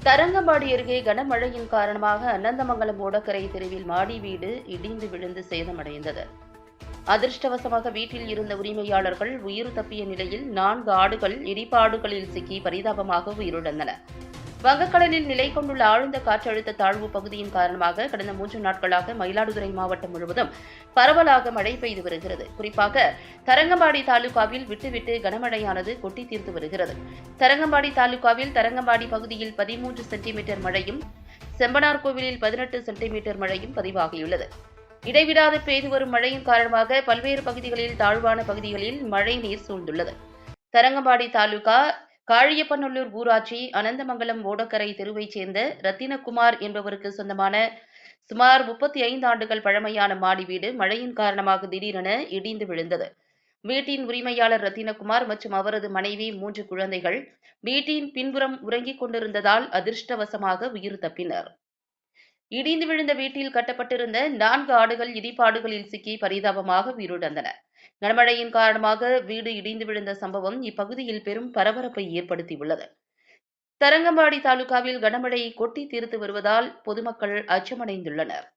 தரங்கம்பாடி அருகே கனமழையின் காரணமாக அனந்தமங்கலம் ஓடக்கரை தெருவில் மாடி வீடு இடிந்து விழுந்து சேதமடைந்தது. அதிர்ஷ்டவசமாக வீட்டில் இருந்த உரிமையாளர்கள் உயிர் தப்பிய நிலையில் 4 ஆடுகள் இடிபாடுகளில் சிக்கி பரிதாபமாக உயிரிழந்தன. வங்கக்கடலில் நிலை கொண்டுள்ள ஆழ்ந்த காற்றழுத்த தாழ்வு பகுதியின் காரணமாக கடந்த 3 நாட்களாக மயிலாடுதுறை மாவட்டம் முழுவதும் பரவலாக மழை பெய்து வருகிறது. குறிப்பாக தரங்கம்பாடி தாலுகாவில் விட்டுவிட்டு கனமழையானது கொட்டி தீர்த்து வருகிறது. தரங்கம்பாடி தாலுகாவில் தரங்கம்பாடி பகுதியில் 13 சென்டிமீட்டர் மழையும், செம்பனார்கோவிலில் 18 சென்டிமீட்டர் மழையும் பதிவாகியுள்ளது. இடைவிடாது பெய்து வரும் மழையின் காரணமாக பல்வேறு பகுதிகளில் தாழ்வான பகுதிகளில் மழை நீர் சூழ்ந்துள்ளது. தரங்கம்பாடி தாலுகா காழியப்பநல்லூர் ஊராட்சி அனந்தமங்கலம் ஓடக்கரை தெருவைச் சேர்ந்த ரத்தினகுமார் என்பவருக்கு சொந்தமான சுமார் 35 ஆண்டுகள் பழமையான மாடி வீடு மழையின் காரணமாக திடீரென இடிந்து விழுந்தது. வீட்டின் உரிமையாளர் ரத்தினகுமார் மற்றும் அவரது மனைவி 3 குழந்தைகள் வீட்டின் பின்புறம் உறங்கிக் கொண்டிருந்ததால் அதிர்ஷ்டவசமாக உயிர் தப்பினர். இடிந்து விழுந்த வீட்டில் கட்டப்பட்டிருந்த 4 ஆடுகள் இடிபாடுகளில் சிக்கி பரிதாபமாக உயிரிழந்தன. கனமழையின் காரணமாக வீடு இடிந்து விழுந்த சம்பவம் இப்பகுதியில் பெரும் பரபரப்பை ஏற்படுத்தியுள்ளது. தரங்கம்பாடி தாலுகாவில் கனமழை கொட்டி தீர்த்து வருவதால் பொதுமக்கள் அச்சமடைந்துள்ளனர்.